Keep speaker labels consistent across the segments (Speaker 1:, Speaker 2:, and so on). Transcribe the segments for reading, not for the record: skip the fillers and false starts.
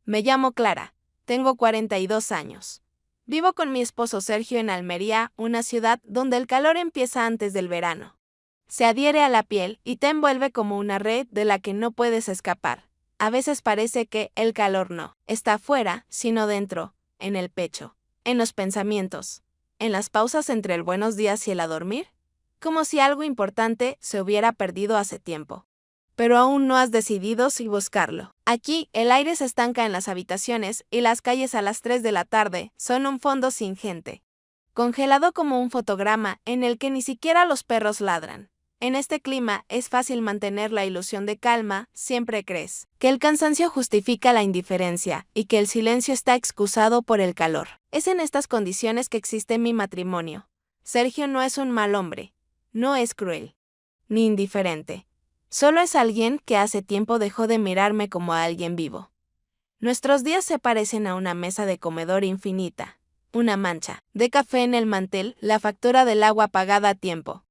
Speaker 1: Me llamo Clara. Tengo 42 años. Vivo con mi esposo Sergio en Almería, una ciudad donde el calor empieza antes del verano. Se adhiere a la piel y te envuelve como una red de la que no puedes escapar. A veces parece que el calor no está afuera, sino dentro, en el pecho, en los pensamientos, en las pausas entre el buenos días y el a dormir, como si algo importante se hubiera perdido hace tiempo. Pero aún no has decidido si buscarlo. Aquí, el aire se estanca en las habitaciones y las calles a las 3 de la tarde son un fondo sin gente. Congelado como un fotograma en el que ni siquiera los perros ladran. En este clima es fácil mantener la ilusión de calma, siempre crees que el cansancio justifica la indiferencia y que el silencio está excusado por el calor. Es en estas condiciones que existe mi matrimonio. Sergio no es un mal hombre, no es cruel, ni indiferente. Solo es alguien que hace tiempo dejó de mirarme como a alguien vivo. Nuestros días se parecen a una mesa de comedor infinita. Una mancha de café en el mantel, la factura del agua pagada a tiempo.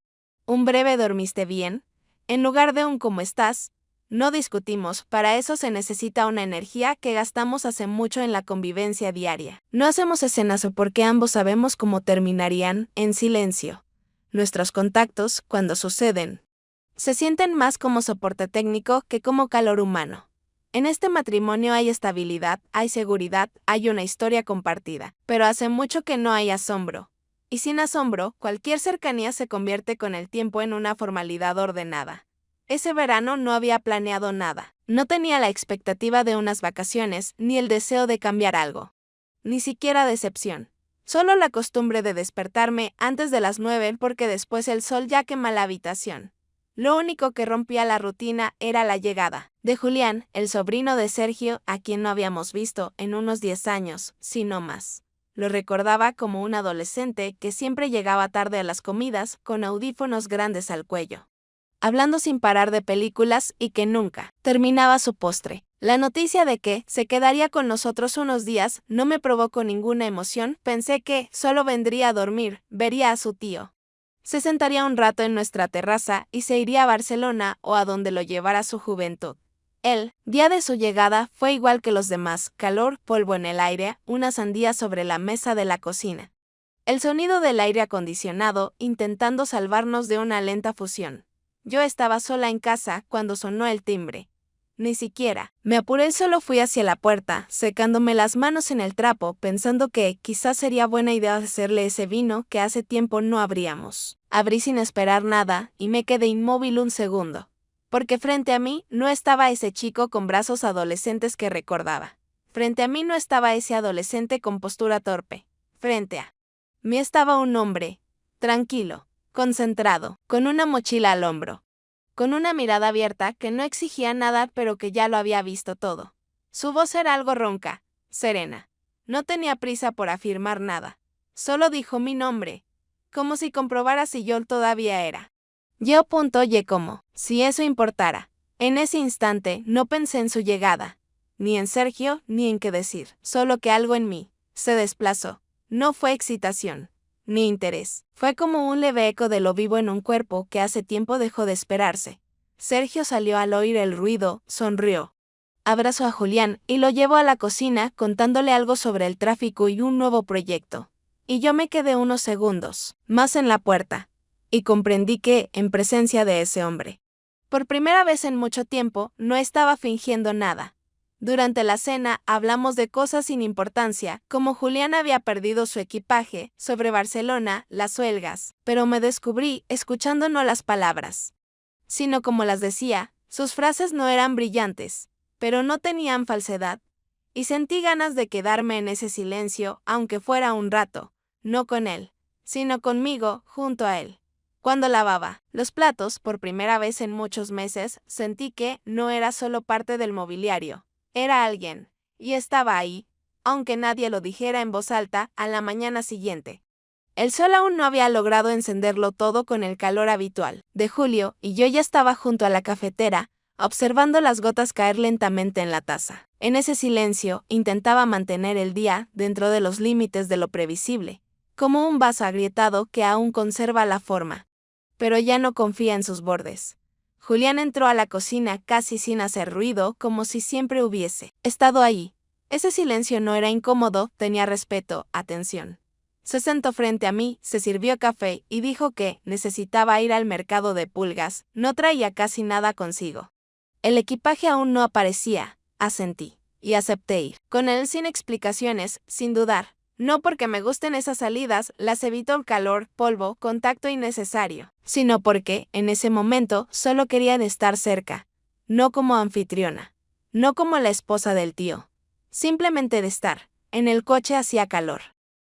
Speaker 1: Un breve ¿dormiste bien? En lugar de un ¿cómo estás? No discutimos, para eso se necesita una energía que gastamos hace mucho en la convivencia diaria. No hacemos escenas o porque ambos sabemos cómo terminarían, en silencio. Nuestros contactos, cuando suceden, se sienten más como soporte técnico que como calor humano. En este matrimonio hay estabilidad, hay seguridad, hay una historia compartida, pero hace mucho que no hay asombro. Y sin asombro, cualquier cercanía se convierte con el tiempo en una formalidad ordenada. Ese verano no había planeado nada. No tenía la expectativa de unas vacaciones, ni el deseo de cambiar algo. Ni siquiera decepción. Solo la costumbre de despertarme antes de las 9 porque después el sol ya quema la habitación. Lo único que rompía la rutina era la llegada de Julián, el sobrino de Sergio, a quien no habíamos visto en unos 10 años, si no más. Lo recordaba como un adolescente que siempre llegaba tarde a las comidas con audífonos grandes al cuello, hablando sin parar de películas y que nunca terminaba su postre. La noticia de que se quedaría con nosotros unos días no me provocó ninguna emoción, pensé que solo vendría a dormir, vería a su tío. Se sentaría un rato en nuestra terraza y se iría a Barcelona o a donde lo llevara su juventud. El día de su llegada fue igual que los demás, calor, polvo en el aire, una sandía sobre la mesa de la cocina. El sonido del aire acondicionado intentando salvarnos de una lenta fusión. Yo estaba sola en casa cuando sonó el timbre. Ni siquiera me apuré, solo fui hacia la puerta, secándome las manos en el trapo, pensando que quizás sería buena idea hacerle ese vino que hace tiempo no abríamos. Abrí sin esperar nada y me quedé inmóvil un segundo, porque frente a mí no estaba ese chico con brazos adolescentes que recordaba. Frente a mí no estaba ese adolescente con postura torpe. Frente a mí estaba un hombre, tranquilo, concentrado, con una mochila al hombro, con una mirada abierta que no exigía nada pero que ya lo había visto todo. Su voz era algo ronca, serena. No tenía prisa por afirmar nada. Solo dijo mi nombre, como si comprobara si yo todavía era. Yo y como, si eso importara. En ese instante no pensé en su llegada, ni en Sergio, ni en qué decir, solo que algo en mí se desplazó. No fue excitación, ni interés. Fue como un leve eco de lo vivo en un cuerpo que hace tiempo dejó de esperarse. Sergio salió al oír el ruido, sonrió. Abrazó a Julián y lo llevó a la cocina contándole algo sobre el tráfico y un nuevo proyecto. Y yo me quedé unos segundos más en la puerta. Y comprendí que, en presencia de ese hombre, por primera vez en mucho tiempo, no estaba fingiendo nada. Durante la cena hablamos de cosas sin importancia, como Julián había perdido su equipaje, sobre Barcelona, las huelgas, pero me descubrí escuchando no las palabras, sino como las decía. Sus frases no eran brillantes, pero no tenían falsedad, y sentí ganas de quedarme en ese silencio, aunque fuera un rato, no con él, sino conmigo, junto a él. Cuando lavaba los platos por primera vez en muchos meses, sentí que no era solo parte del mobiliario. Era alguien, y estaba ahí, aunque nadie lo dijera en voz alta, a la mañana siguiente. El sol aún no había logrado encenderlo todo con el calor habitual de julio, y yo ya estaba junto a la cafetera, observando las gotas caer lentamente en la taza. En ese silencio, intentaba mantener el día dentro de los límites de lo previsible, como un vaso agrietado que aún conserva la forma, pero ya no confía en sus bordes. Julián entró a la cocina casi sin hacer ruido, como si siempre hubiese estado ahí. Ese silencio no era incómodo, tenía respeto, atención. Se sentó frente a mí, se sirvió café y dijo que necesitaba ir al mercado de pulgas, no traía casi nada consigo. El equipaje aún no aparecía, asentí, y acepté ir. Con él sin explicaciones, sin dudar. No porque me gusten esas salidas, las evito el calor, polvo, contacto innecesario, sino porque, en ese momento, solo querían estar cerca. No como anfitriona. No como la esposa del tío. Simplemente de estar. En el coche hacía calor.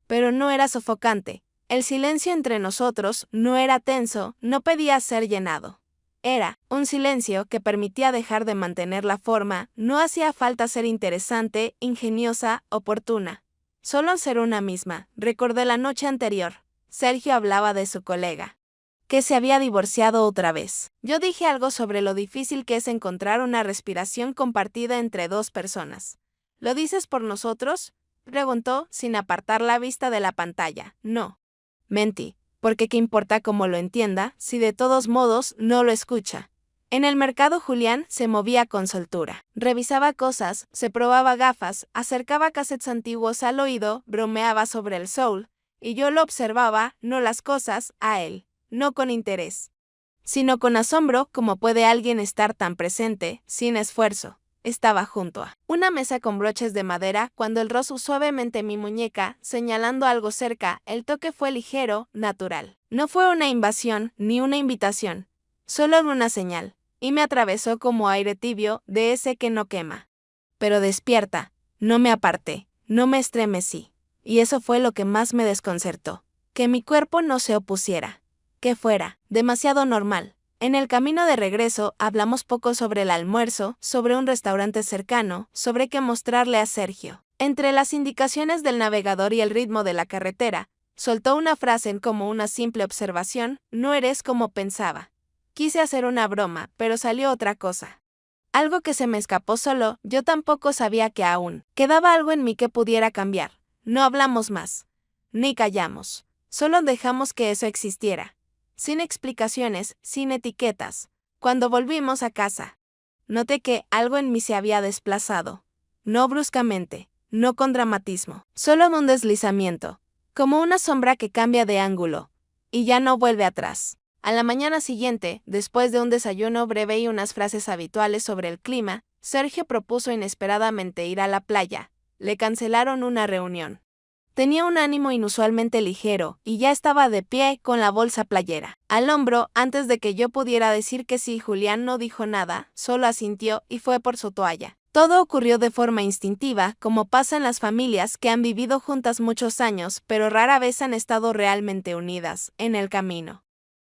Speaker 1: Pero no era sofocante. El silencio entre nosotros no era tenso, no pedía ser llenado. Era un silencio que permitía dejar de mantener la forma, no hacía falta ser interesante, ingeniosa, oportuna. Solo ser una misma. Recordé la noche anterior. Sergio hablaba de su colega, que se había divorciado otra vez. Yo dije algo sobre lo difícil que es encontrar una respiración compartida entre dos personas. ¿Lo dices por nosotros?, preguntó, sin apartar la vista de la pantalla. No. Mentí, porque qué importa cómo lo entienda, si de todos modos no lo escucha. En el mercado Julián se movía con soltura. Revisaba cosas, se probaba gafas, acercaba cassettes antiguos al oído, bromeaba sobre el soul, y yo lo observaba, no las cosas, a él, no con interés, sino con asombro, como puede alguien estar tan presente, sin esfuerzo. Estaba junto a una mesa con broches de madera cuando él rozó suavemente mi muñeca, señalando algo cerca. El toque fue ligero, natural. No fue una invasión ni una invitación, solo una señal, y me atravesó como aire tibio, de ese que no quema. Pero despierta, no me aparté, no me estremecí, y eso fue lo que más me desconcertó, que mi cuerpo no se opusiera, que fuera demasiado normal. En el camino de regreso hablamos poco sobre el almuerzo, sobre un restaurante cercano, sobre qué mostrarle a Sergio. Entre las indicaciones del navegador y el ritmo de la carretera, soltó una frase como una simple observación: no eres como pensaba. Quise hacer una broma, pero salió otra cosa. Algo que se me escapó solo, yo tampoco sabía que aún quedaba algo en mí que pudiera cambiar. No hablamos más, ni callamos, solo dejamos que eso existiera. Sin explicaciones, sin etiquetas. Cuando volvimos a casa, noté que algo en mí se había desplazado. No bruscamente, no con dramatismo, solo un deslizamiento, como una sombra que cambia de ángulo, y ya no vuelve atrás. A la mañana siguiente, después de un desayuno breve y unas frases habituales sobre el clima, Sergio propuso inesperadamente ir a la playa. Le cancelaron una reunión. Tenía un ánimo inusualmente ligero, y ya estaba de pie con la bolsa playera al hombro. Antes de que yo pudiera decir que sí, Julián no dijo nada, solo asintió y fue por su toalla. Todo ocurrió de forma instintiva, como pasa en las familias que han vivido juntas muchos años, pero rara vez han estado realmente unidas, en el camino.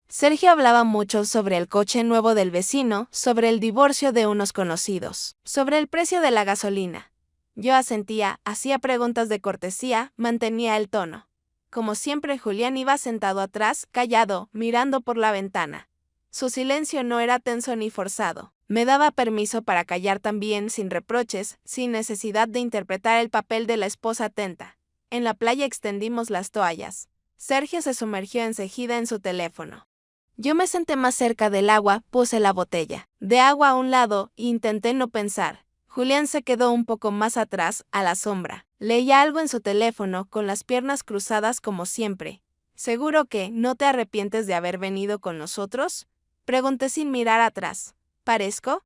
Speaker 1: Sergio hablaba mucho sobre el coche nuevo del vecino, sobre el divorcio de unos conocidos, sobre el precio de la gasolina. Yo asentía, hacía preguntas de cortesía, mantenía el tono. Como siempre, Julián iba sentado atrás, callado, mirando por la ventana. Su silencio no era tenso ni forzado. Me daba permiso para callar también, sin reproches, sin necesidad de interpretar el papel de la esposa atenta. En la playa extendimos las toallas. Sergio se sumergió enseguida en su teléfono. Yo me senté más cerca del agua, puse la botella de agua a un lado e intenté no pensar. Julián se quedó un poco más atrás, a la sombra. Leía algo en su teléfono, con las piernas cruzadas como siempre. ¿Seguro que no te arrepientes de haber venido con nosotros?, pregunté sin mirar atrás. ¿Parezco?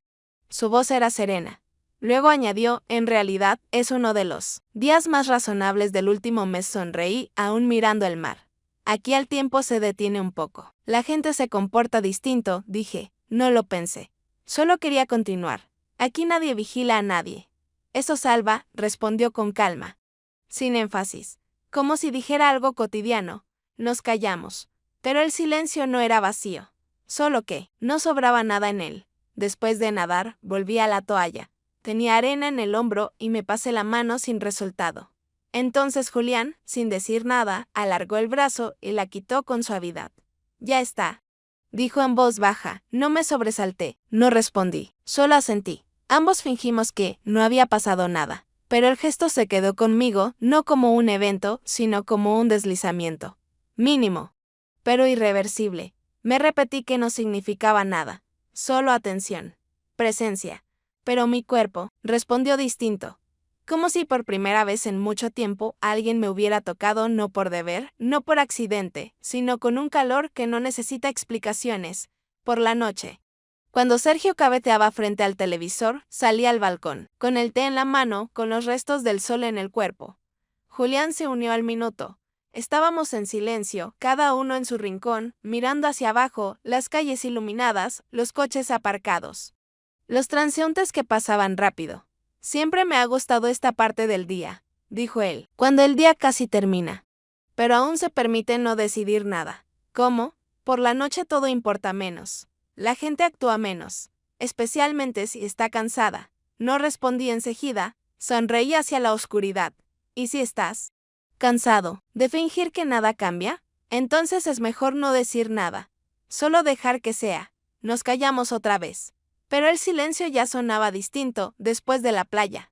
Speaker 1: Su voz era serena. Luego añadió: en realidad, es uno de los días más razonables del último mes. Sonreí, aún mirando el mar. Aquí el tiempo se detiene un poco. La gente se comporta distinto, dije. No lo pensé. Solo quería continuar. Aquí nadie vigila a nadie. Eso salva, respondió con calma, sin énfasis, como si dijera algo cotidiano. Nos callamos, pero el silencio no era vacío, solo que no sobraba nada en él. Después de nadar, volví a la toalla. Tenía arena en el hombro y me pasé la mano sin resultado. Entonces Julián, sin decir nada, alargó el brazo y la quitó con suavidad. Ya está, dijo en voz baja. No me sobresalté, no respondí, solo asentí. Ambos fingimos que no había pasado nada, pero el gesto se quedó conmigo, no como un evento, sino como un deslizamiento. Mínimo, pero irreversible. Me repetí que no significaba nada, solo atención, presencia. Pero mi cuerpo respondió distinto. Como si por primera vez en mucho tiempo alguien me hubiera tocado no por deber, no por accidente, sino con un calor que no necesita explicaciones. Por la noche. Cuando Sergio cabeteaba frente al televisor, salí al balcón, con el té en la mano, con los restos del sol en el cuerpo. Julián se unió al minuto. Estábamos en silencio, cada uno en su rincón, mirando hacia abajo, las calles iluminadas, los coches aparcados. Los transeúntes que pasaban rápido. Siempre me ha gustado esta parte del día, dijo él, cuando el día casi termina. Pero aún se permite no decidir nada. ¿Cómo? Por la noche todo importa menos. La gente actúa menos, especialmente si está cansada. No respondí enseguida, sonreí hacia la oscuridad. ¿Y si estás cansado de fingir que nada cambia? Entonces es mejor no decir nada, solo dejar que sea. Nos callamos otra vez. Pero el silencio ya sonaba distinto después de la playa.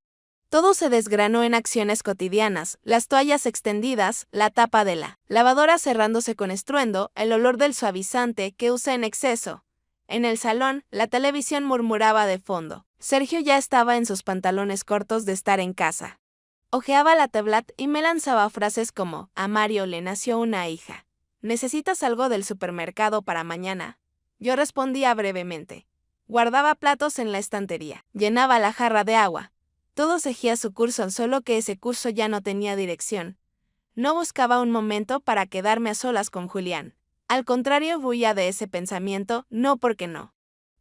Speaker 1: Todo se desgranó en acciones cotidianas, las toallas extendidas, la tapa de la lavadora cerrándose con estruendo, el olor del suavizante que usa en exceso. En el salón, la televisión murmuraba de fondo. Sergio ya estaba en sus pantalones cortos de estar en casa. Ojeaba la tablet y me lanzaba frases como: a Mario le nació una hija. ¿Necesitas algo del supermercado para mañana? Yo respondía brevemente. Guardaba platos en la estantería. Llenaba la jarra de agua. Todo seguía su curso, solo que ese curso ya no tenía dirección. No buscaba un momento para quedarme a solas con Julián. Al contrario, huía de ese pensamiento, no porque no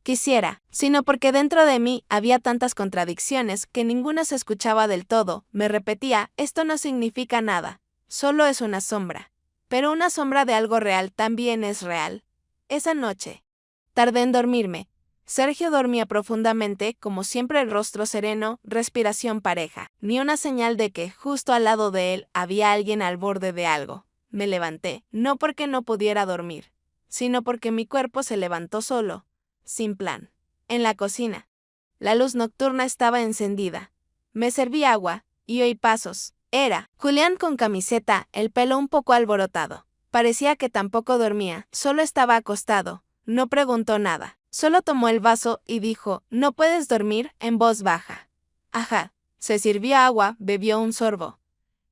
Speaker 1: quisiera, sino porque dentro de mí había tantas contradicciones que ninguna se escuchaba del todo. Me repetía, esto no significa nada, solo es una sombra. Pero una sombra de algo real también es real. Esa noche tardé en dormirme. Sergio dormía profundamente, como siempre, el rostro sereno, respiración pareja. Ni una señal de que, justo al lado de él, había alguien al borde de algo. Me levanté, no porque no pudiera dormir, sino porque mi cuerpo se levantó solo, sin plan. En la cocina. La luz nocturna estaba encendida. Me serví agua, y oí pasos. Era Julián con camiseta, el pelo un poco alborotado. Parecía que tampoco dormía, solo estaba acostado. No preguntó nada. Solo tomó el vaso y dijo, ¿no puedes dormir?, en voz baja. Ajá. Se sirvió agua, bebió un sorbo.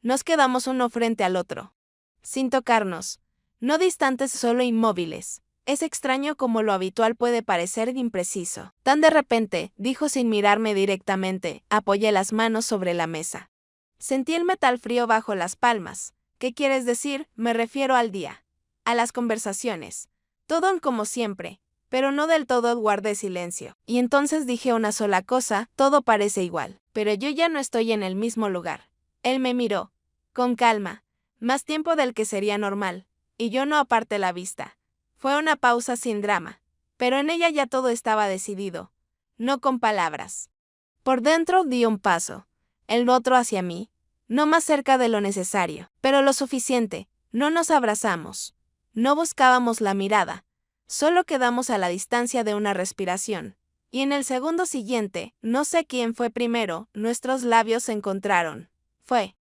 Speaker 1: Nos quedamos uno frente al otro. Sin tocarnos. No distantes, solo inmóviles. Es extraño como lo habitual puede parecer impreciso. Tan de repente, dijo sin mirarme directamente, apoyé las manos sobre la mesa. Sentí el metal frío bajo las palmas. ¿Qué quieres decir? Me refiero al día. A las conversaciones. Todo como siempre. Pero no del todo. Guardé silencio. Y entonces dije una sola cosa, todo parece igual. Pero yo ya no estoy en el mismo lugar. Él me miró. Con calma. Más tiempo del que sería normal. Y yo no aparté la vista. Fue una pausa sin drama. Pero en ella ya todo estaba decidido. No con palabras. Por dentro di un paso. El otro hacia mí. No más cerca de lo necesario. Pero lo suficiente. No nos abrazamos. No buscábamos la mirada. Solo quedamos a la distancia de una respiración. Y en el segundo siguiente, no sé quién fue primero, nuestros labios se encontraron. Fue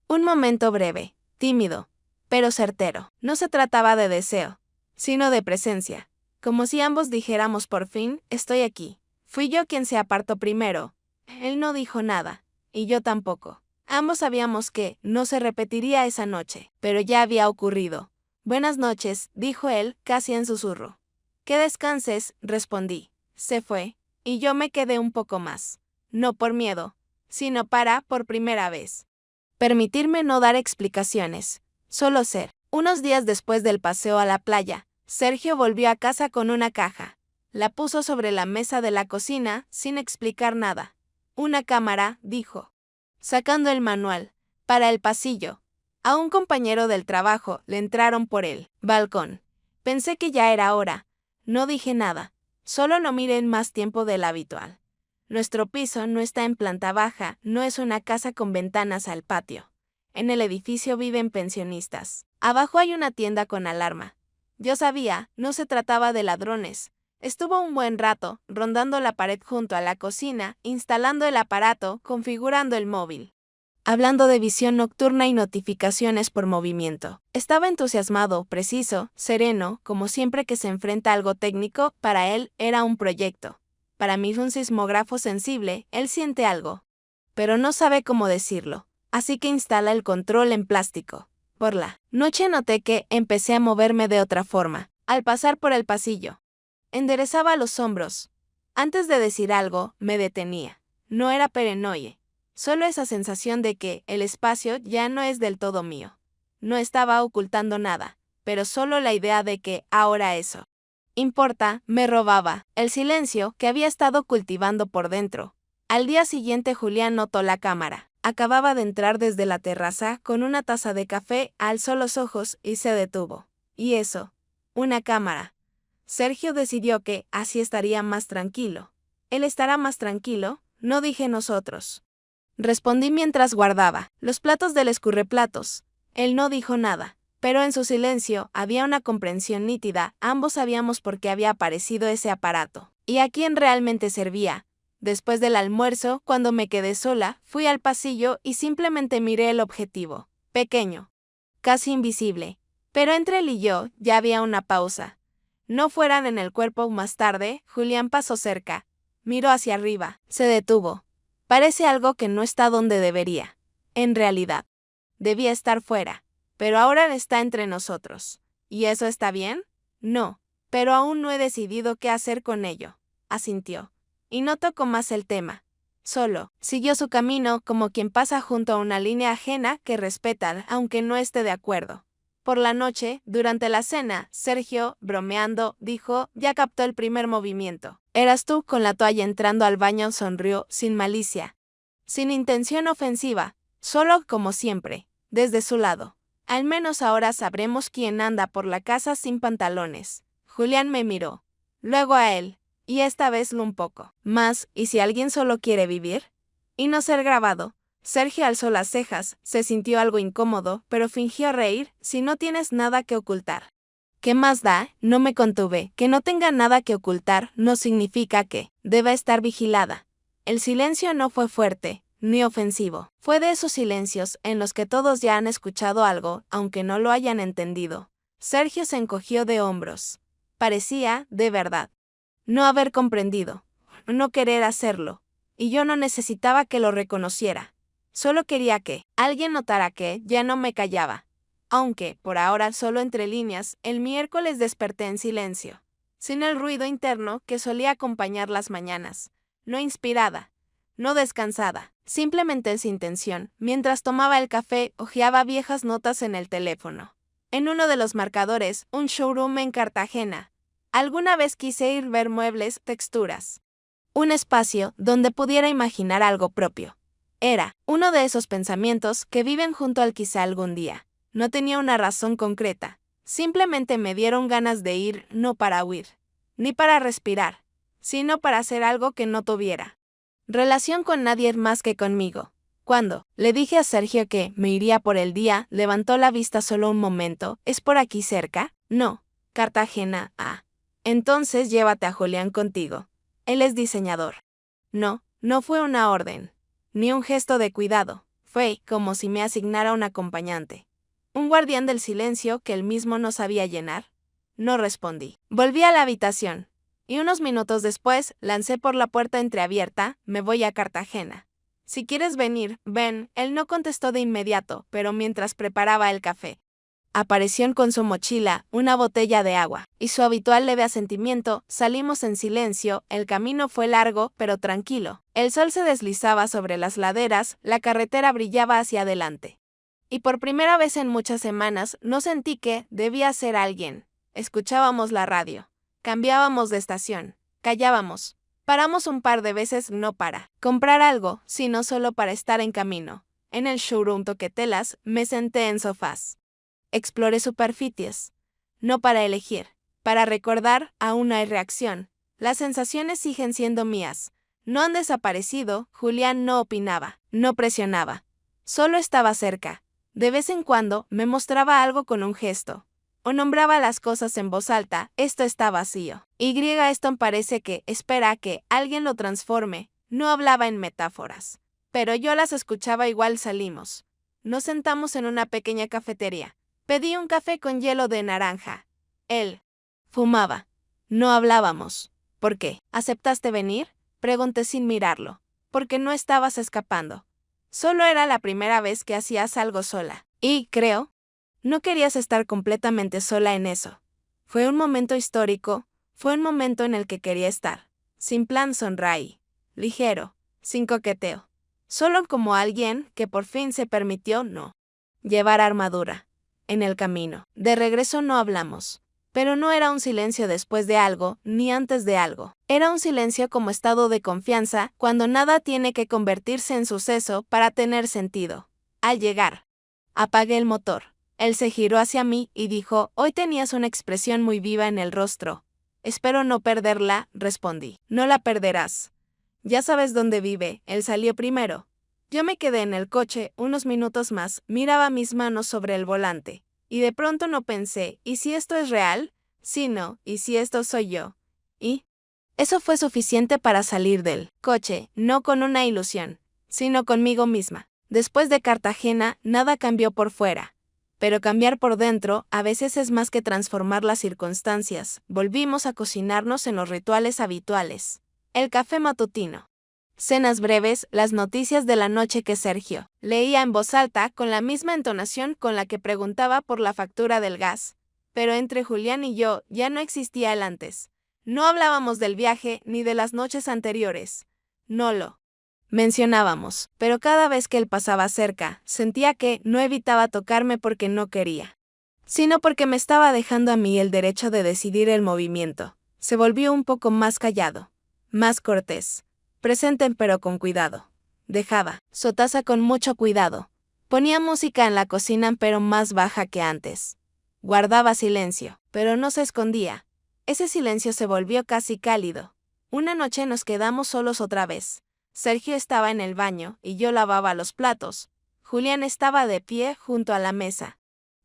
Speaker 1: un momento breve, tímido, pero certero. No se trataba de deseo, sino de presencia. Como si ambos dijéramos por fin, estoy aquí. Fui yo quien se apartó primero. Él no dijo nada, y yo tampoco. Ambos sabíamos que no se repetiría esa noche, pero ya había ocurrido. Buenas noches, dijo él, casi en susurro. Que descanses, respondí. Se fue, y yo me quedé un poco más. No por miedo, sino para, por primera vez, permitirme no dar explicaciones, solo ser. Unos días después del paseo a la playa, Sergio volvió a casa con una caja. La puso sobre la mesa de la cocina, sin explicar nada. Una cámara, dijo, sacando el manual, para el pasillo. A un compañero del trabajo le entraron por el balcón. Pensé que ya era hora. No dije nada, solo no miré más tiempo del habitual. Nuestro piso no está en planta baja, no es una casa con ventanas al patio. En el edificio viven pensionistas. Abajo hay una tienda con alarma. Yo sabía, no se trataba de ladrones. Estuvo un buen rato, rondando la pared junto a la cocina, instalando el aparato, configurando el móvil. Hablando de visión nocturna y notificaciones por movimiento. Estaba entusiasmado, preciso, sereno, como siempre que se enfrenta a algo técnico. Para él era un proyecto. Para mí es un sismógrafo sensible, él siente algo. pero no sabe cómo decirlo, así que instala el control en plástico. Por la noche noté que empecé a moverme de otra forma, al pasar por el pasillo. Enderezaba los hombros. Antes de decir algo, me detenía. No era paranoia, solo esa sensación de que el espacio ya no es del todo mío. No estaba ocultando nada, pero solo la idea de que ahora eso importa me robaba el silencio que había estado cultivando por dentro. Al día siguiente Julián notó la cámara. Acababa de entrar desde la terraza con una taza de café, alzó los ojos y se detuvo. ¿Y eso? Una cámara. Sergio decidió que así estaría más tranquilo. ¿Él estará más tranquilo? No dije nosotros. Respondí mientras guardaba los platos del escurreplatos. Él no dijo nada, pero en su silencio había una comprensión nítida. Ambos sabíamos por qué había aparecido ese aparato y a quién realmente servía. Después del almuerzo, cuando me quedé sola, fui al pasillo y simplemente miré el objetivo. Pequeño, casi invisible, pero entre él y yo ya había una pausa. No fueran en el cuerpo. Más tarde, Julián pasó cerca. Miró hacia arriba, se detuvo. Parece algo que no está donde debería. En realidad, debía estar fuera, pero ahora está entre nosotros. ¿Y eso está bien? No, pero aún no he decidido qué hacer con ello. Asintió. Y no tocó más el tema. Solo siguió su camino como quien pasa junto a una línea ajena que respeta aunque no esté de acuerdo. Por la noche, durante la cena, Sergio, bromeando, dijo, ya captó el primer movimiento. Eras tú con la toalla entrando al baño. Sonrió, sin malicia, sin intención ofensiva, solo como siempre, desde su lado. Al menos ahora sabremos quién anda por la casa sin pantalones. Julián me miró, luego a él, y esta vez un poco más. ¿Y si alguien solo quiere vivir? Y no ser grabado. Sergio alzó las cejas, se sintió algo incómodo, pero fingió reír. Si no tienes nada que ocultar. ¿Qué más da? No me contuve. Que no tenga nada que ocultar no significa que deba estar vigilada. El silencio no fue fuerte, ni ofensivo. Fue de esos silencios en los que todos ya han escuchado algo, aunque no lo hayan entendido. Sergio se encogió de hombros. Parecía, de verdad, no haber comprendido, no querer hacerlo. Y yo no necesitaba que lo reconociera. Solo quería que alguien notara que ya no me callaba. Aunque, por ahora solo entre líneas, el miércoles desperté en silencio, sin el ruido interno que solía acompañar las mañanas. No inspirada, no descansada, simplemente sin tensión. Mientras tomaba el café, hojeaba viejas notas en el teléfono. En uno de los marcadores, un showroom en Cartagena. Alguna vez quise ir ver muebles, texturas. Un espacio donde pudiera imaginar algo propio. Era uno de esos pensamientos que viven junto al quizá algún día. No tenía una razón concreta. Simplemente me dieron ganas de ir, no para huir, ni para respirar, sino para hacer algo que no tuviera relación con nadie más que conmigo. Cuando le dije a Sergio que me iría por el día, levantó la vista solo un momento. ¿Es por aquí cerca? No. Cartagena. Ah. Entonces llévate a Julián contigo. Él es diseñador. No, no fue una orden, ni un gesto de cuidado. Fue como si me asignara un acompañante. Un guardián del silencio que él mismo no sabía llenar. No respondí. Volví a la habitación. Y unos minutos después, lancé por la puerta entreabierta, me voy a Cartagena. Si quieres venir, ven. Él no contestó de inmediato, pero mientras preparaba el café, apareció con su mochila, una botella de agua, y su habitual leve asentimiento. Salimos en silencio. El camino fue largo, pero tranquilo. El sol se deslizaba sobre las laderas, la carretera brillaba hacia adelante. Y por primera vez en muchas semanas, no sentí que debía ser alguien. Escuchábamos la radio. Cambiábamos de estación, callábamos, paramos un par de veces no para comprar algo, sino solo para estar en camino. En el showroom Toquetelas me senté en sofás. Exploré superficies, no para elegir, para recordar. Aún hay reacción. Las sensaciones siguen siendo mías. No han desaparecido. Julián no opinaba, no presionaba. Solo estaba cerca. De vez en cuando me mostraba algo con un gesto. O nombraba las cosas en voz alta. Esto está vacío. Esto parece que espera a que alguien lo transforme. No hablaba en metáforas, pero yo las escuchaba. Igual salimos. Nos sentamos en una pequeña cafetería. Pedí un café con hielo de naranja. Él fumaba. No hablábamos. ¿Por qué? ¿Aceptaste venir? Pregunté sin mirarlo. Porque no estabas escapando. Solo era la primera vez que hacías algo sola. Y, creo, no querías estar completamente sola en eso. Fue un momento histórico, fue un momento en el que quería estar. Sin plan, sonreí. Ligero, sin coqueteo. Solo como alguien que por fin se permitió no llevar armadura. En el camino. De regreso no hablamos. Pero no era un silencio después de algo, ni antes de algo. Era un silencio como estado de confianza, cuando nada tiene que convertirse en suceso para tener sentido. Al llegar, apagué el motor. Él se giró hacia mí y dijo, hoy tenías una expresión muy viva en el rostro. Espero no perderla, respondí. No la perderás. Ya sabes dónde vive, él salió primero. Yo me quedé en el coche unos minutos más, miraba mis manos sobre el volante. Y de pronto no pensé, ¿y si esto es real? Sí, no, ¿y si esto soy yo? Y eso fue suficiente para salir del coche, no con una ilusión, sino conmigo misma. Después de Cartagena, nada cambió por fuera. Pero cambiar por dentro a veces es más que transformar las circunstancias. Volvimos a cocinarnos en los rituales habituales. El café matutino. Cenas breves, las noticias de la noche que Sergio leía en voz alta con la misma entonación con la que preguntaba por la factura del gas. Pero entre Julián y yo ya no existía el antes. No hablábamos del viaje ni de las noches anteriores. No lo mencionábamos, pero cada vez que él pasaba cerca, sentía que no evitaba tocarme porque no quería, sino porque me estaba dejando a mí el derecho de decidir el movimiento. Se volvió un poco más callado, más cortés. Presenten pero con cuidado. Dejaba su taza con mucho cuidado. Ponía música en la cocina pero más baja que antes. Guardaba silencio, pero no se escondía. Ese silencio se volvió casi cálido. Una noche nos quedamos solos otra vez. Sergio estaba en el baño y yo lavaba los platos. Julián estaba de pie junto a la mesa,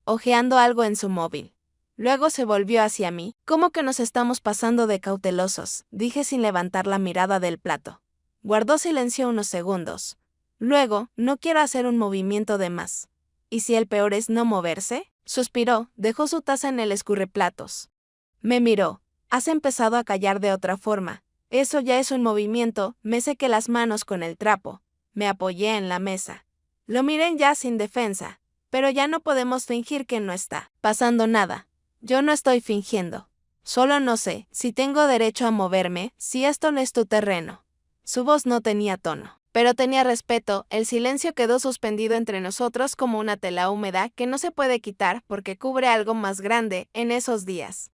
Speaker 1: hojeando algo en su móvil. Luego se volvió hacia mí. ¿Cómo que nos estamos pasando de cautelosos?, dije sin levantar la mirada del plato. Guardó silencio unos segundos. Luego, no quiero hacer un movimiento de más. ¿Y si el peor es no moverse? Suspiró, dejó su taza en el escurreplatos. Me miró. Has empezado a callar de otra forma. Eso ya es un movimiento, me sequé las manos con el trapo. Me apoyé en la mesa. Lo miré ya sin defensa. Pero ya no podemos fingir que no está pasando nada. Yo no estoy fingiendo. Solo no sé si tengo derecho a moverme, si esto no es tu terreno. Su voz no tenía tono, pero tenía respeto. El silencio quedó suspendido entre nosotros como una tela húmeda que no se puede quitar porque cubre algo más grande en esos días.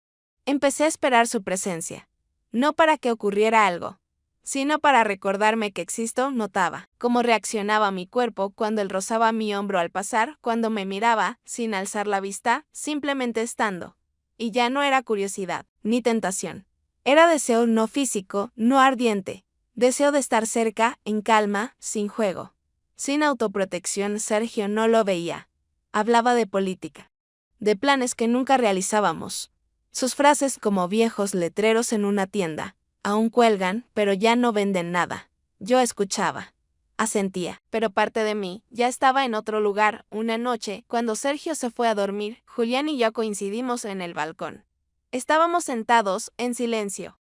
Speaker 1: Empecé a esperar su presencia. No para que ocurriera algo, sino para recordarme que existo. Notaba cómo reaccionaba mi cuerpo cuando él rozaba mi hombro al pasar, cuando me miraba, sin alzar la vista, simplemente estando. Y ya no era curiosidad, ni tentación. Era deseo no físico, no ardiente. Deseo de estar cerca, en calma, sin juego. Sin autoprotección. Sergio no lo veía. Hablaba de política. De planes que nunca realizábamos. Sus frases como viejos letreros en una tienda. Aún cuelgan, pero ya no venden nada. Yo escuchaba. Asentía, pero parte de mí ya estaba en otro lugar. Una noche, cuando Sergio se fue a dormir, Julián y yo coincidimos en el balcón. Estábamos sentados, en silencio.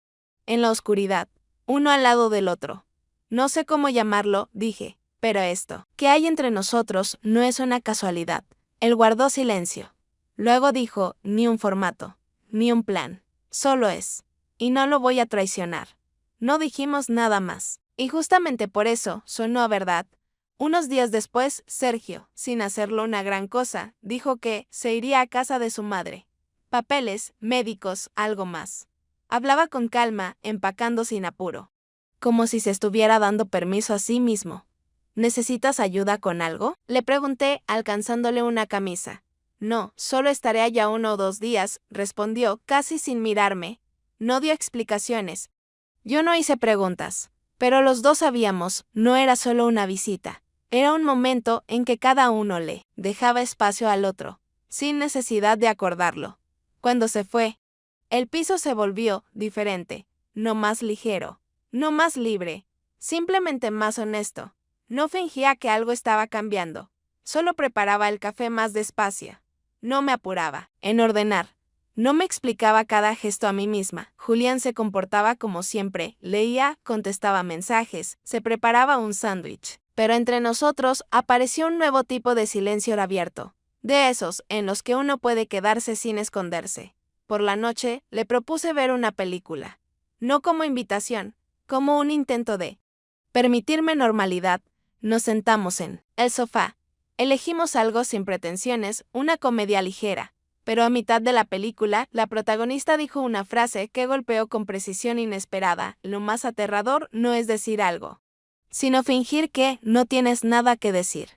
Speaker 1: En la oscuridad. Uno al lado del otro. No sé cómo llamarlo, dije, pero esto que hay entre nosotros no es una casualidad. Él guardó silencio. Luego dijo, ni un formato, ni un plan, solo es. Y no lo voy a traicionar. No dijimos nada más. Y justamente por eso sonó a verdad. Unos días después, Sergio, sin hacerlo una gran cosa, dijo que se iría a casa de su madre. Papeles, médicos, algo más. Hablaba con calma, empacando sin apuro. Como si se estuviera dando permiso a sí mismo. ¿Necesitas ayuda con algo?, le pregunté, alcanzándole una camisa. No, solo estaré allá 1 o 2 días, respondió, casi sin mirarme. No dio explicaciones. Yo no hice preguntas. Pero los dos sabíamos, no era solo una visita. Era un momento en que cada uno le dejaba espacio al otro, sin necesidad de acordarlo. Cuando se fue, el piso se volvió diferente, no más ligero, no más libre, simplemente más honesto. No fingía que algo estaba cambiando, solo preparaba el café más despacio. No me apuraba en ordenar. No me explicaba cada gesto a mí misma. Julián se comportaba como siempre, leía, contestaba mensajes, se preparaba un sándwich. Pero entre nosotros apareció un nuevo tipo de silencio abierto, de esos en los que uno puede quedarse sin esconderse. Por la noche le propuse ver una película. No como invitación, como un intento de permitirme normalidad. Nos sentamos en el sofá. Elegimos algo sin pretensiones, una comedia ligera. Pero a mitad de la película, la protagonista dijo una frase que golpeó con precisión inesperada. Lo más aterrador no es decir algo, sino fingir que no tienes nada que decir.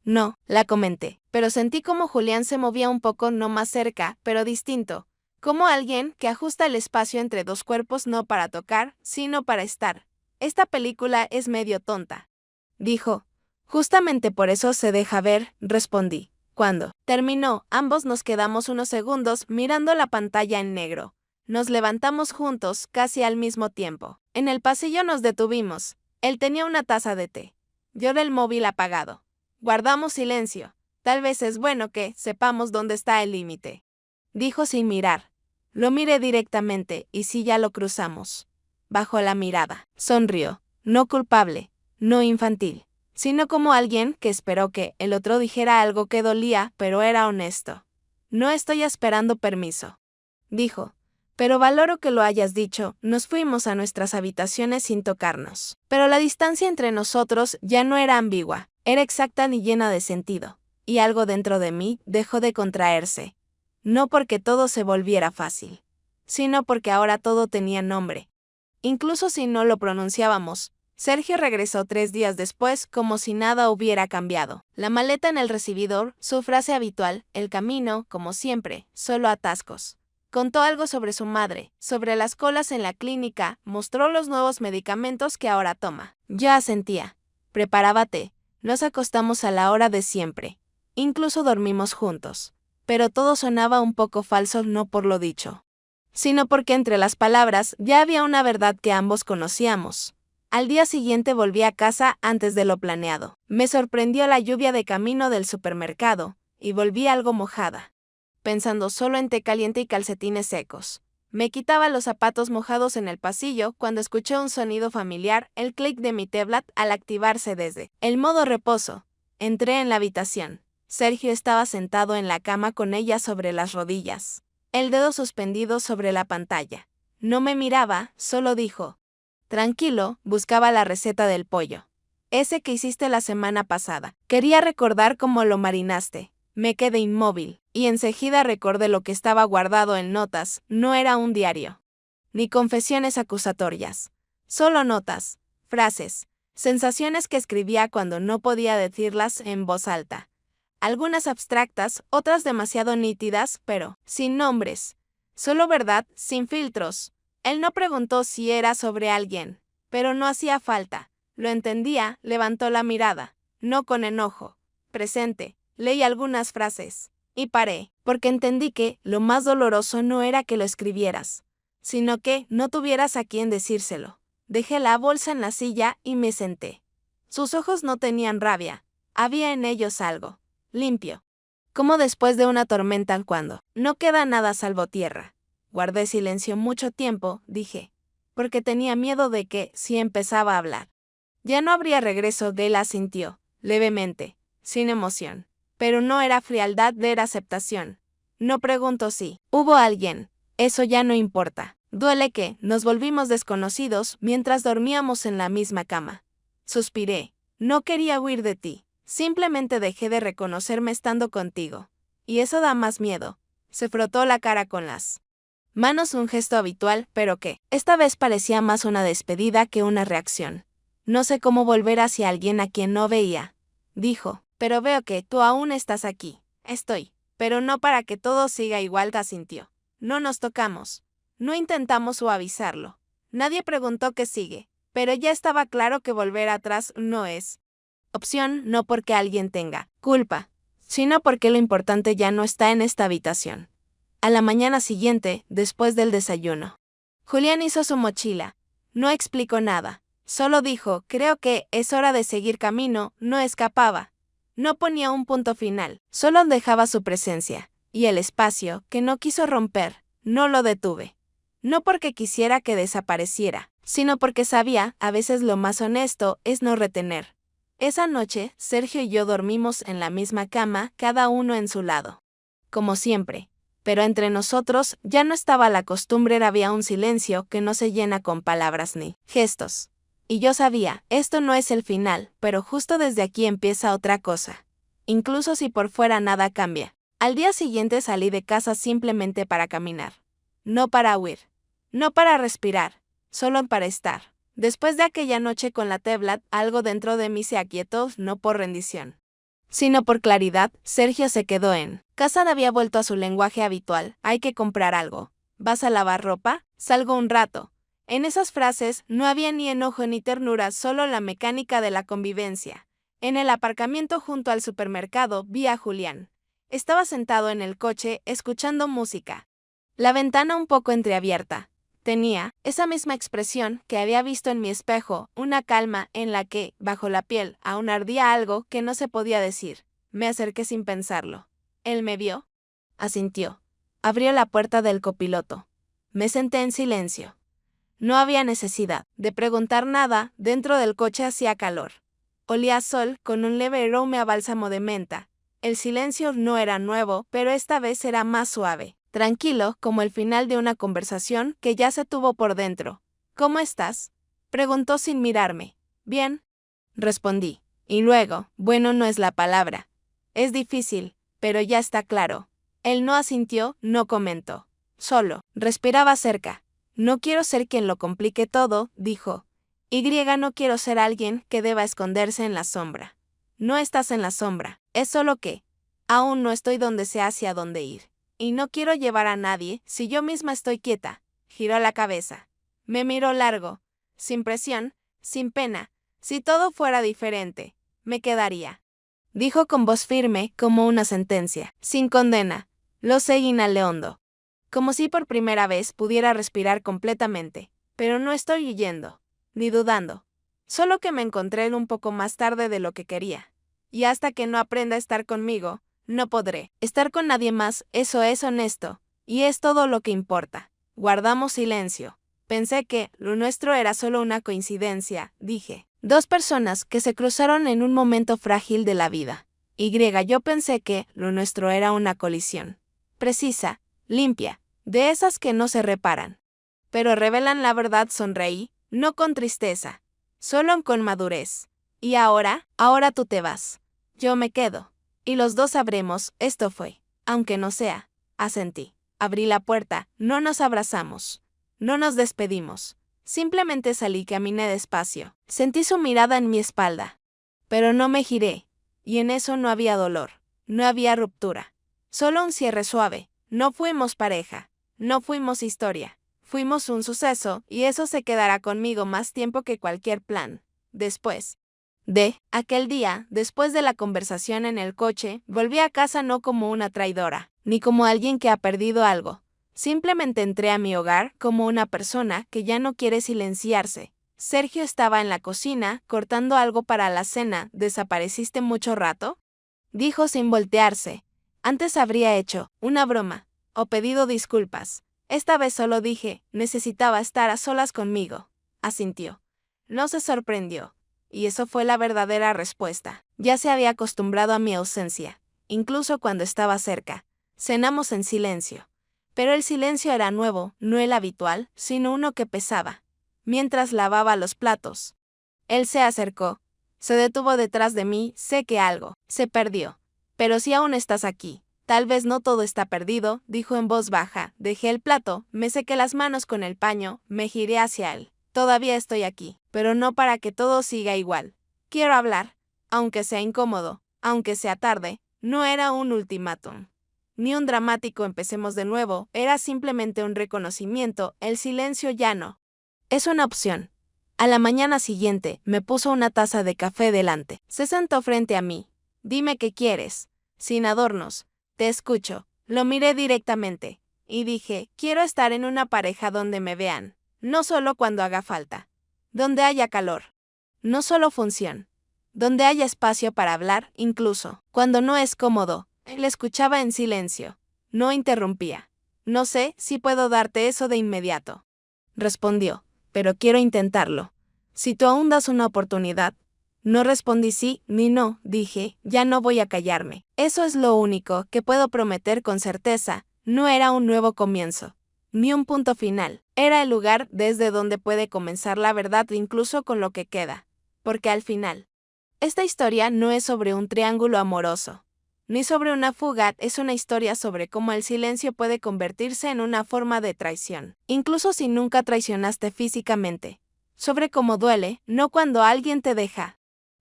Speaker 1: No, la comenté, pero sentí como Julián se movía un poco, no más cerca, pero distinto, como alguien que ajusta el espacio entre dos cuerpos no para tocar, sino para estar. Esta película es medio tonta, dijo. Justamente por eso se deja ver, respondí. Cuando terminó, ambos nos quedamos unos segundos mirando la pantalla en negro. Nos levantamos juntos, casi al mismo tiempo. En el pasillo nos detuvimos. Él tenía una taza de té. Yo del móvil apagado. Guardamos silencio. Tal vez es bueno que sepamos dónde está el límite, dijo sin mirar. Lo miré directamente y sí, ya lo cruzamos. Bajó la mirada. Sonrió. No culpable, no infantil, sino como alguien que esperó que el otro dijera algo que dolía, pero era honesto. No estoy esperando permiso, dijo. Pero valoro que lo hayas dicho. Nos fuimos a nuestras habitaciones sin tocarnos. Pero la distancia entre nosotros ya no era ambigua, era exacta ni llena de sentido. Y algo dentro de mí dejó de contraerse. No porque todo se volviera fácil, sino porque ahora todo tenía nombre. Incluso si no lo pronunciábamos. Sergio regresó 3 días después como si nada hubiera cambiado. La maleta en el recibidor, su frase habitual, el camino, como siempre, solo atascos. Contó algo sobre su madre, sobre las colas en la clínica, mostró los nuevos medicamentos que ahora toma. Yo asentía. Preparaba té. Nos acostamos a la hora de siempre. Incluso dormimos juntos. Pero todo sonaba un poco falso, no por lo dicho, sino porque entre las palabras ya había una verdad que ambos conocíamos. Al día siguiente volví a casa antes de lo planeado. Me sorprendió la lluvia de camino del supermercado, y volví algo mojada, pensando solo en té caliente y calcetines secos. Me quitaba los zapatos mojados en el pasillo cuando escuché un sonido familiar, el clic de mi tablet al activarse desde el modo reposo. Entré en la habitación. Sergio estaba sentado en la cama con ella sobre las rodillas, el dedo suspendido sobre la pantalla. No me miraba, solo dijo: tranquilo, buscaba la receta del pollo. Ese que hiciste la semana pasada. Quería recordar cómo lo marinaste. Me quedé inmóvil, y enseguida recordé lo que estaba guardado en notas. No era un diario, ni confesiones acusatorias. Solo notas, frases, sensaciones que escribía cuando no podía decirlas en voz alta. Algunas abstractas, otras demasiado nítidas, pero sin nombres. Solo verdad, sin filtros. Él no preguntó si era sobre alguien, pero no hacía falta. Lo entendía, levantó la mirada, no con enojo. Presente, leí algunas frases, y paré, porque entendí que lo más doloroso no era que lo escribieras, sino que no tuvieras a quién decírselo. Dejé la bolsa en la silla y me senté. Sus ojos no tenían rabia, había en ellos algo limpio, como después de una tormenta cuando no queda nada salvo tierra. Guardé silencio mucho tiempo, dije, porque tenía miedo de que, si empezaba a hablar, ya no habría regreso. Él asintió, levemente, sin emoción. Pero no era frialdad, era aceptación. No pregunto si hubo alguien, eso ya no importa. Duele que nos volvimos desconocidos mientras dormíamos en la misma cama. Suspiré, no quería huir de ti. Simplemente dejé de reconocerme estando contigo. Y eso da más miedo. Se frotó la cara con las manos, un gesto habitual, pero que esta vez parecía más una despedida que una reacción. No sé cómo volver hacia alguien a quien no veía, dijo, pero veo que tú aún estás aquí. Estoy, pero no para que todo siga igual, asintió. No nos tocamos. No intentamos suavizarlo. Nadie preguntó qué sigue, pero ya estaba claro que volver atrás no es opción, no porque alguien tenga culpa, sino porque lo importante ya no está en esta habitación. A la mañana siguiente, después del desayuno, Julián hizo su mochila. No explicó nada, solo dijo, creo que es hora de seguir camino. No escapaba. No ponía un punto final, solo dejaba su presencia, y el espacio, que no quiso romper, no lo detuve. No porque quisiera que desapareciera, sino porque sabía, a veces lo más honesto es no retener. Esa noche, Sergio y yo dormimos en la misma cama, cada uno en su lado. Como siempre. Pero entre nosotros ya no estaba la costumbre, había un silencio que no se llena con palabras ni gestos. Y yo sabía, esto no es el final, pero justo desde aquí empieza otra cosa. Incluso si por fuera nada cambia. Al día siguiente salí de casa simplemente para caminar. No para huir. No para respirar. Solo para estar. Después de aquella noche con la tablet, algo dentro de mí se aquietó, no por rendición, sino por claridad. Sergio se quedó en casa, había vuelto a su lenguaje habitual. Hay que comprar algo. ¿Vas a lavar ropa? Salgo un rato. En esas frases no había ni enojo ni ternura, solo la mecánica de la convivencia. En el aparcamiento junto al supermercado vi a Julián. Estaba sentado en el coche, escuchando música. La ventana un poco entreabierta. Tenía esa misma expresión que había visto en mi espejo, una calma en la que, bajo la piel, aún ardía algo que no se podía decir. Me acerqué sin pensarlo. Él me vio. Asintió. Abrió la puerta del copiloto. Me senté en silencio. No había necesidad de preguntar nada, dentro del coche hacía calor. Olía a sol con un leve aroma a bálsamo de menta. El silencio no era nuevo, pero esta vez era más suave. Tranquilo, como el final de una conversación que ya se tuvo por dentro. ¿Cómo estás?, preguntó sin mirarme. Bien, respondí. Y luego, bueno no es la palabra. Es difícil, pero ya está claro. Él no asintió, no comentó. Solo, respiraba cerca. No quiero ser quien lo complique todo, dijo. No quiero ser alguien que deba esconderse en la sombra. No estás en la sombra, es solo que aún no estoy donde sé hacia dónde ir. Y no quiero llevar a nadie si yo misma estoy quieta. Giró la cabeza. Me miró largo, sin presión, sin pena. Si todo fuera diferente, me quedaría. Dijo con voz firme, como una sentencia, sin condena. Lo sé, inhalé hondo. Como si por primera vez pudiera respirar completamente. Pero no estoy huyendo, ni dudando. Solo que me encontré un poco más tarde de lo que quería. Y hasta que no aprenda a estar conmigo, no podré estar con nadie más. Eso es honesto, y es todo lo que importa. Guardamos silencio. Pensé que lo nuestro era solo una coincidencia, dije. Dos personas que se cruzaron en un momento frágil de la vida. Yo pensé que lo nuestro era una colisión. Precisa, limpia, de esas que no se reparan. Pero revelan la verdad, sonreí, no con tristeza, solo con madurez. Y ahora tú te vas. Yo me quedo. Y los dos sabremos, esto fue. Aunque no sea, asentí. Abrí la puerta, no nos abrazamos. No nos despedimos. Simplemente salí, caminé despacio. Sentí su mirada en mi espalda. Pero no me giré. Y en eso no había dolor. No había ruptura. Solo un cierre suave. No fuimos pareja. No fuimos historia. Fuimos un suceso, y eso se quedará conmigo más tiempo que cualquier plan. Después de aquel día, después de la conversación en el coche, volví a casa no como una traidora, ni como alguien que ha perdido algo. Simplemente entré a mi hogar como una persona que ya no quiere silenciarse. Sergio estaba en la cocina, cortando algo para la cena. ¿Desapareciste mucho rato?, dijo sin voltearse. Antes habría hecho una broma, o pedido disculpas. Esta vez solo dije, necesitaba estar a solas conmigo. Asintió. No se sorprendió. Y eso fue la verdadera respuesta. Ya se había acostumbrado a mi ausencia, incluso cuando estaba cerca. Cenamos en silencio. Pero el silencio era nuevo, no el habitual, sino uno que pesaba. Mientras lavaba los platos, él se acercó. Se detuvo detrás de mí. Sé que algo se perdió. Pero si aún estás aquí, tal vez no todo está perdido, dijo en voz baja. Dejé el plato, me sequé las manos con el paño, me giré hacia él. Todavía estoy aquí, pero no para que todo siga igual. Quiero hablar, aunque sea incómodo, aunque sea tarde. No era un ultimátum, ni un dramático empecemos de nuevo, era simplemente un reconocimiento. El silencio ya no es una opción. A la mañana siguiente, me puso una taza de café delante. Se sentó frente a mí. Dime qué quieres. Sin adornos. Te escucho. Lo miré directamente. Y dije, quiero estar en una pareja donde me vean. No solo cuando haga falta. Donde haya calor. No solo función. Donde haya espacio para hablar, incluso cuando no es cómodo. Él escuchaba en silencio. No interrumpía. No sé si puedo darte eso de inmediato, respondió, pero quiero intentarlo. Si tú aún das una oportunidad, No respondí sí ni no, dije, ya no voy a callarme. Eso es lo único que puedo prometer con certeza, no era un nuevo comienzo, ni un punto final, era el lugar desde donde puede comenzar la verdad incluso con lo que queda. Porque al final, esta historia no es sobre un triángulo amoroso, ni sobre una fuga, es una historia sobre cómo el silencio puede convertirse en una forma de traición, incluso si nunca traicionaste físicamente. Sobre cómo duele, no cuando alguien te deja,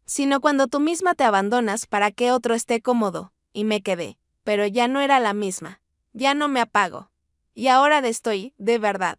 Speaker 1: sino cuando tú misma te abandonas para que otro esté cómodo, y me quedé, pero ya no era la misma, ya no me apago. Y ahora estoy, de verdad,